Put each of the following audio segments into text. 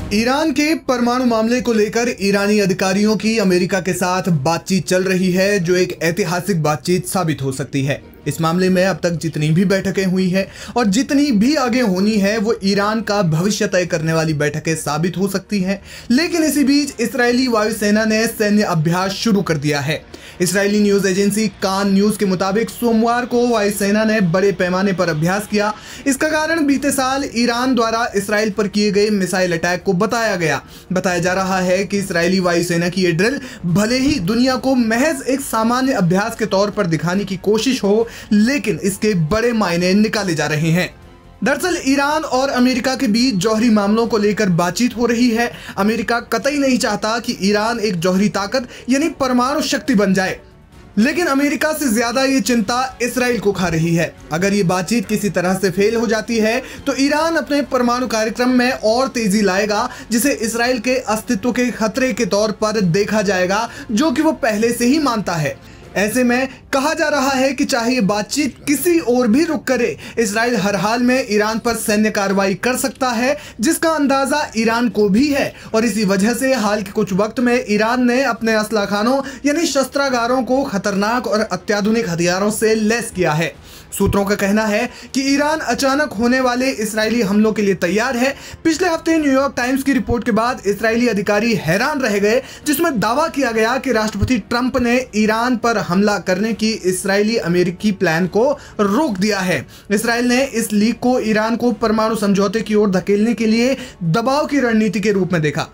Iran के परमाणु मामले को लेकर ईरानी अधिकारियों की अमेरिका के साथ बातचीत चल रही है, जो एक ऐतिहासिक बातचीत साबित हो सकती है। इस मामले में अब तक जितनी भी बैठकें हुई हैं और जितनी भी आगे होनी है, वो ईरान का भविष्य तय करने वाली बैठकें साबित हो सकती हैं। लेकिन इसी बीच इस्राएली वायुसेना ने सैन्य अभ्यास शुरू कर दिया है। इस्राएली न्यूज एजेंसी कान न्यूज के मुताबिक सोमवार को वायुसेना ने बड़े पैमाने पर अभ्यास किया। इसका कारण बीते साल ईरान द्वारा इस्राएल पर किए गए मिसाइल अटैक को बताया जा रहा है कि इस्राएली वायुसेना की ये ड्रिल भले ही दुनिया को महज एक सामान्य अभ्यास के तौर पर दिखाने की कोशिश हो, लेकिन इसके बड़े मायने निकाले जा रहे हैं। दरअसल ईरान और अमेरिका के बीच जौहरी मामलों को लेकर बातचीत हो रही है। अमेरिका कतई नहीं चाहता कि ईरान एक जौहरी ताकत यानी परमाणु शक्ति बन जाए, लेकिन अमेरिका से ज्यादा ये चिंता इस्राएल को खा रही है। अगर ये बातचीत किसी तरह से फेल हो जाती है तो ईरान अपने परमाणु कार्यक्रम में और तेजी लाएगा, जिसे इस्राएल के अस्तित्व के खतरे के तौर पर देखा जाएगा, जो कि वो पहले से ही मानता है। ऐसे में कहा जा रहा है कि चाहे ये बातचीत किसी और भी रुख करे, इस्राएल हर हाल में ईरान पर सैन्य कार्रवाई कर सकता है, जिसका अंदाजा ईरान को भी है। और इसी वजह से हाल के कुछ वक्त में ईरान ने अपने असलाखानों यानी शस्त्रागारों को खतरनाक और अत्याधुनिक हथियारों से लैस किया है। सूत्रों का कहना है कि ईरान अचानक होने वाले इस्राएली हमलों के लिए तैयार है। पिछले हफ्ते न्यूयॉर्क टाइम्स की रिपोर्ट के बाद इस्राएली अधिकारी हैरान रह गए, जिसमें दावा किया गया कि राष्ट्रपति ट्रंप ने ईरान पर हमला करने की इस्राएली अमेरिकी प्लान को रोक दिया है। इस्राएल ने इस लीक को ईरान को परमाणु समझौते की ओर धकेलने के लिए दबाव की रणनीति के रूप में देखा,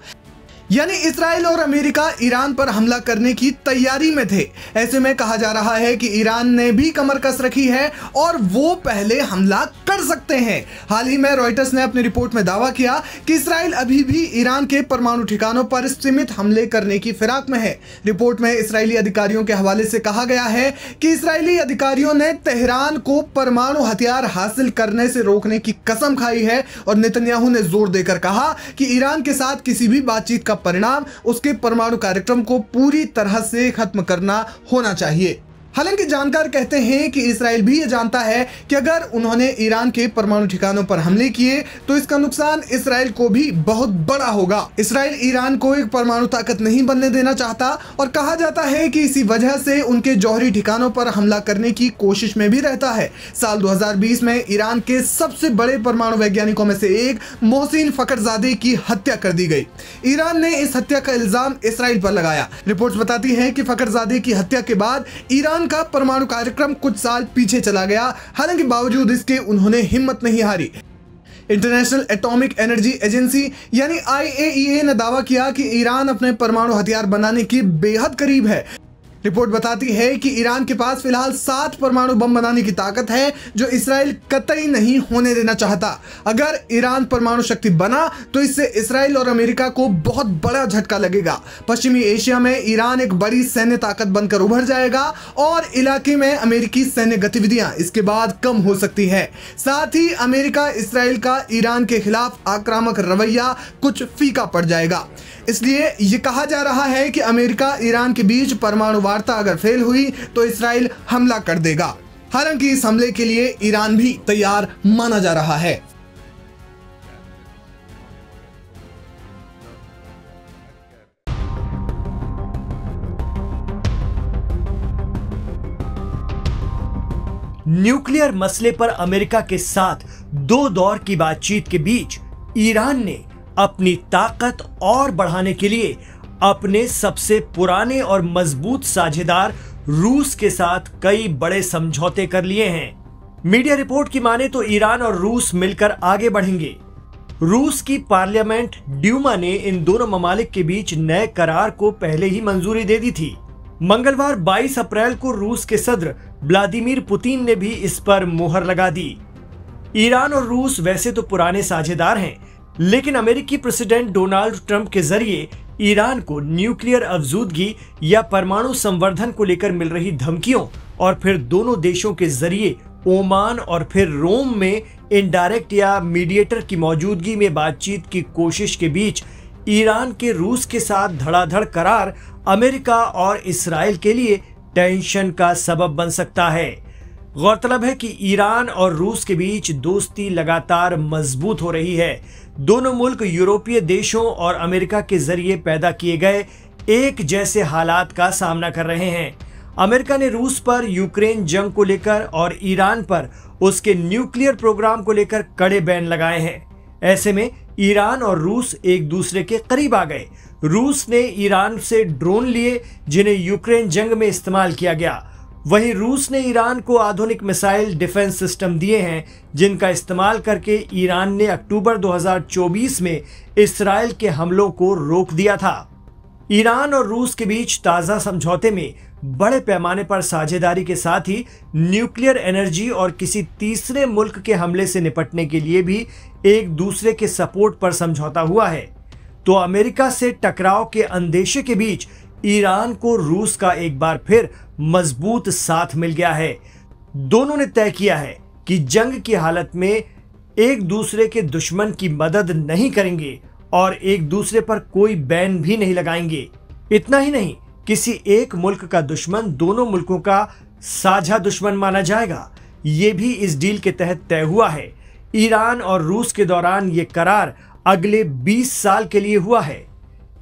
यानी इस्राएल और अमेरिका ईरान पर हमला करने की तैयारी में थे। ऐसे में कहा जा रहा है कि ईरान ने भी कमर कस रखी है और वो पहले हमला कर सकते हैं। हाल ही में रॉयटर्स ने अपनी रिपोर्ट में दावा किया कि इस्राएल अभी भी ईरान के परमाणु ठिकानों पर सीमित हमले करने की फिराक में है। रिपोर्ट में इस्राएली अधिकारियों के हवाले से कहा गया है कि इस्राएली अधिकारियों ने तेहरान को परमाणु हथियार हासिल करने से रोकने की कसम खाई है और नेतन्याहू ने जोर देकर कहा कि ईरान के साथ किसी भी बातचीत का परिणाम उसके परमाणु कार्यक्रम को पूरी तरह से खत्म करना होना चाहिए। हालांकि जानकार कहते हैं कि इस्राएल भी ये जानता है कि अगर उन्होंने ईरान के परमाणु ठिकानों पर हमले किए तो इसका नुकसान इस्राएल को भी बहुत बड़ा होगा। इस्राएल ईरान को एक परमाणु ताकत नहीं बनने देना चाहता और कहा जाता है कि इसी वजह से उनके जौहरी ठिकानों पर हमला करने की कोशिश में भी रहता है। साल 2020 में ईरान के सबसे बड़े परमाणु वैज्ञानिकों में से एक मोहसिन फखरजादे की हत्या कर दी गई। ईरान ने इस हत्या का इल्जाम इस्राएल पर लगाया। रिपोर्ट्स बताती हैं कि फखरजादे की हत्या के बाद ईरान का परमाणु कार्यक्रम कुछ साल पीछे चला गया। हालांकि बावजूद इसके उन्होंने हिम्मत नहीं हारी। इंटरनेशनल एटॉमिक एनर्जी एजेंसी यानी IAEA ने दावा किया कि ईरान अपने परमाणु हथियार बनाने के बेहद करीब है। रिपोर्ट बताती है कि ईरान के पास फिलहाल 7 परमाणु बम बनाने की ताकत है, जो इस्राएल कतई नहीं होने देना चाहता। अगर ईरान परमाणु शक्ति बना तो इससे इस्राएल और अमेरिका को बहुत बड़ा झटका लगेगा। पश्चिमी एशिया में ईरान एक बड़ी सैन्य ताकत बनकर उभर जाएगा और इलाके में अमेरिकी सैन्य गतिविधियां इसके बाद कम हो सकती है। साथ ही अमेरिका इस्राएल का ईरान के खिलाफ आक्रामक रवैया कुछ फीका पड़ जाएगा। इसलिए यह कहा जा रहा है कि अमेरिका ईरान के बीच परमाणु वार्ता अगर फेल हुई तो इस्राएल हमला कर देगा। हालांकि इस हमले के लिए ईरान भी तैयार माना जा रहा है। न्यूक्लियर मसले पर अमेरिका के साथ 2 दौर की बातचीत के बीच ईरान ने अपनी ताकत और बढ़ाने के लिए अपने सबसे पुराने और मजबूत साझेदार रूस के साथ कई बड़े समझौते कर लिए हैं। मीडिया रिपोर्ट की माने तो ईरान और रूस मिलकर आगे बढ़ेंगे। रूस की पार्लियामेंट ड्यूमा ने इन दोनों ममालिक के बीच नए करार को पहले ही मंजूरी दे दी थी। मंगलवार 22 अप्रैल को रूस के सदर व्लादिमीर पुतिन ने भी इस पर मुहर लगा दी। ईरान और रूस वैसे तो पुराने साझेदार हैं, लेकिन अमेरिकी प्रेसिडेंट डोनाल्ड ट्रंप के जरिए ईरान को न्यूक्लियर अफजूदगी या परमाणु संवर्धन को लेकर मिल रही धमकियों और फिर दोनों देशों के जरिए ओमान और फिर रोम में इनडायरेक्ट या मीडिएटर की मौजूदगी में बातचीत की कोशिश के बीच ईरान के रूस के साथ धड़ाधड़ करार अमेरिका और इस्राएल के लिए टेंशन का सबब बन सकता है। गौरतलब है कि ईरान और रूस के बीच दोस्ती लगातार मजबूत हो रही है। दोनों मुल्क यूरोपीय देशों और अमेरिका के जरिए पैदा किए गए एक जैसे हालात का सामना कर रहे हैं। अमेरिका ने रूस पर यूक्रेन जंग को लेकर और ईरान पर उसके न्यूक्लियर प्रोग्राम को लेकर कड़े बैन लगाए हैं। ऐसे में ईरान और रूस एक दूसरे के करीब आ गए। रूस ने ईरान से ड्रोन लिए जिन्हें यूक्रेन जंग में इस्तेमाल किया गया। वहीं रूस ने ईरान को आधुनिक मिसाइल डिफेंस सिस्टम दिए हैं जिनका इस्तेमाल करके ईरान ने अक्टूबर 2024 में इस्राएल के हमलों को रोक दिया था। ईरान और रूस के बीच ताज़ा समझौते में बड़े पैमाने पर साझेदारी के साथ ही न्यूक्लियर एनर्जी और किसी तीसरे मुल्क के हमले से निपटने के लिए भी एक दूसरे के सपोर्ट पर समझौता हुआ है। तो अमेरिका से टकराव के अंदेशे के बीच ईरान को रूस का एक बार फिर मजबूत साथ मिल गया है। दोनों ने तय किया है कि जंग की हालत में एक दूसरे के दुश्मन की मदद नहीं करेंगे और एक दूसरे पर कोई बैन भी नहीं लगाएंगे। इतना ही नहीं, किसी एक मुल्क का दुश्मन दोनों मुल्कों का साझा दुश्मन माना जाएगा। ये भी इस डील के तहत तय हुआ है। ईरान और रूस के दौरान ये करार अगले 20 साल के लिए हुआ है।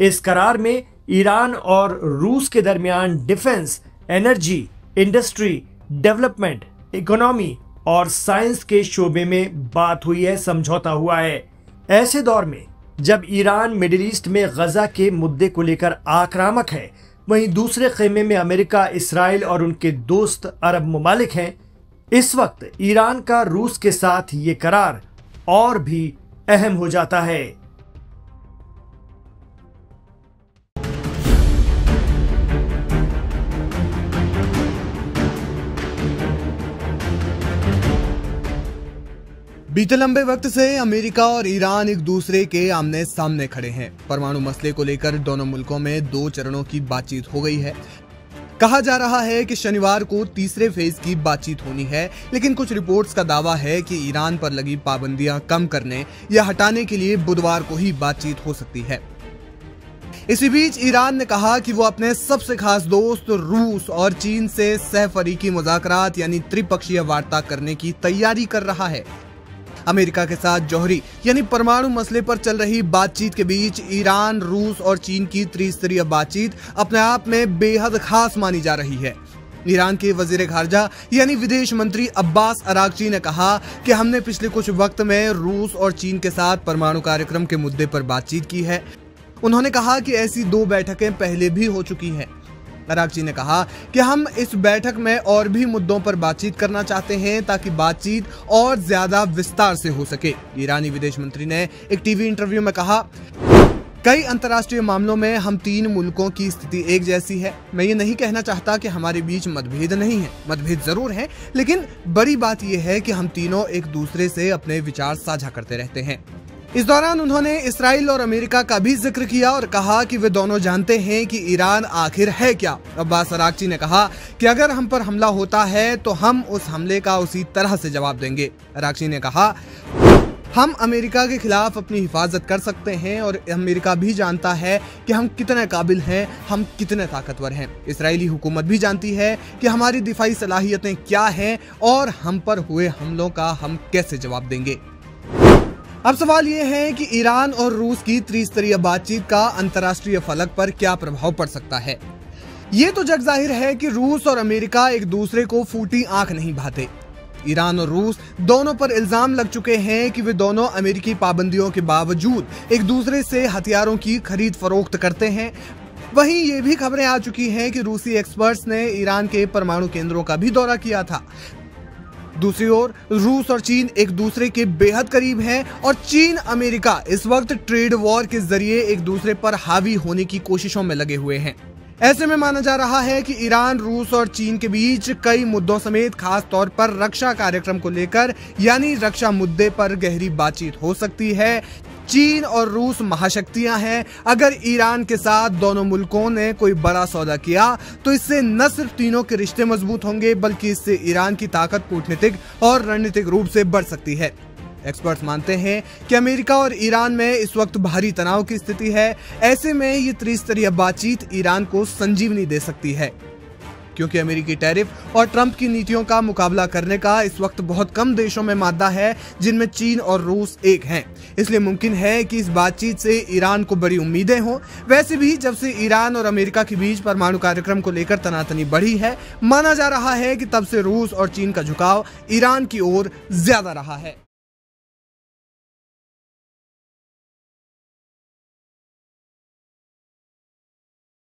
इस करार में ईरान और रूस के दरमियान defence, energy, industry, development, economy और साइंस के शोबे में बात हुई है, समझौता हुआ है। ऐसे दौर में जब ईरान मिडिल ईस्ट में गजा के मुद्दे को लेकर आक्रामक है, वहीं दूसरे खेमे में अमेरिका, इसराइल और उनके दोस्त अरब ममालिक हैं। इस वक्त ईरान का रूस के साथ ये करार और भी अहम हो जाता है। बीते लंबे वक्त से अमेरिका और ईरान एक दूसरे के आमने सामने खड़े हैं। परमाणु मसले को लेकर दोनों मुल्कों में 2 चरणों की बातचीत हो गई है। कहा जा रहा है कि शनिवार को तीसरे फेज की बातचीत होनी है, लेकिन कुछ रिपोर्ट्स का दावा है कि ईरान पर लगी पाबंदियां कम करने या हटाने के लिए बुधवार को ही बातचीत हो सकती है। इसी बीच ईरान ने कहा कि वो अपने सबसे खास दोस्त रूस और चीन से सहफरीकी मुज़ाकरात यानी त्रिपक्षीय वार्ता करने की तैयारी कर रहा है। अमेरिका के साथ जौहरी यानी परमाणु मसले पर चल रही बातचीत के बीच ईरान, रूस और चीन की त्रिस्तरीय बातचीत अपने आप में बेहद खास मानी जा रही है। ईरान के वजीर खारजा यानी विदेश मंत्री अब्बास अरागची ने कहा कि हमने पिछले कुछ वक्त में रूस और चीन के साथ परमाणु कार्यक्रम के मुद्दे पर बातचीत की है। उन्होंने कहा कि ऐसी 2 बैठकें पहले भी हो चुकी हैं। अरागची ने कहा कि हम इस बैठक में और भी मुद्दों पर बातचीत करना चाहते हैं ताकि बातचीत और ज्यादा विस्तार से हो सके। ईरानी विदेश मंत्री ने एक टीवी इंटरव्यू में कहा, कई अंतर्राष्ट्रीय मामलों में हम 3 मुल्कों की स्थिति एक जैसी है। मैं ये नहीं कहना चाहता कि हमारे बीच मतभेद नहीं है, मतभेद जरूर हैं, लेकिन बड़ी बात यह है कि हम तीनों एक दूसरे से अपने विचार साझा करते रहते हैं। इस दौरान उन्होंने इसराइल और अमेरिका का भी जिक्र किया और कहा कि वे दोनों जानते हैं कि ईरान आखिर है क्या। अब्बास अरागची ने कहा कि अगर हम पर हमला होता है तो हम उस हमले का उसी तरह से जवाब देंगे। अरागची ने कहा, हम अमेरिका के खिलाफ अपनी हिफाजत कर सकते हैं और अमेरिका भी जानता है कि हम कितने काबिल हैं, हम कितने ताकतवर हैं। इसराइली हुकूमत भी जानती है कि हमारी दिफाई सलाहियतें क्या हैं और हम पर हुए हमलों का हम कैसे जवाब देंगे। अब सवाल ये है कि ईरान और रूस की त्रिस्तरीय बातचीत का अंतर्राष्ट्रीय फलक पर क्या प्रभाव पड़ सकता है। ये तो जग जाहिर है कि रूस और अमेरिका एक दूसरे को फूटी आंख नहीं भाते। ईरान और रूस दोनों पर इल्जाम लग चुके हैं कि वे दोनों अमेरिकी पाबंदियों के बावजूद एक दूसरे से हथियारों की खरीद फरोख्त करते हैं। वहीं ये भी खबरें आ चुकी हैं कि रूसी एक्सपर्ट्स ने ईरान के परमाणु केंद्रों का भी दौरा किया था। दूसरी ओर रूस और चीन एक दूसरे के बेहद करीब हैं और चीन अमेरिका इस वक्त ट्रेड वॉर के जरिए एक दूसरे पर हावी होने की कोशिशों में लगे हुए हैं। ऐसे में माना जा रहा है कि ईरान, रूस और चीन के बीच कई मुद्दों समेत खास तौर पर रक्षा कार्यक्रम को लेकर यानी रक्षा मुद्दे पर गहरी बातचीत हो सकती है। चीन और रूस महाशक्तियां हैं। अगर ईरान के साथ दोनों मुल्कों ने कोई बड़ा सौदा किया तो इससे न सिर्फ तीनों के रिश्ते मजबूत होंगे बल्कि इससे ईरान की ताकत कूटनीतिक और रणनीतिक रूप से बढ़ सकती है। एक्सपर्ट्स मानते हैं कि अमेरिका और ईरान में इस वक्त भारी तनाव की स्थिति है। ऐसे में ये त्रिस्तरीय बातचीत ईरान को संजीवनी दे सकती है। क्योंकि अमेरिकी टैरिफ और ट्रंप की नीतियों का मुकाबला करने का इस वक्त बहुत कम देशों में मादा है, जिनमें चीन और रूस एक हैं। इसलिए मुमकिन है कि इस बातचीत से ईरान को बड़ी उम्मीदें हों। वैसे भी जब से ईरान और अमेरिका के बीच परमाणु कार्यक्रम को लेकर तनातनी बढ़ी है, माना जा रहा है कि तब से रूस और चीन का झुकाव ईरान की ओर ज्यादा रहा है।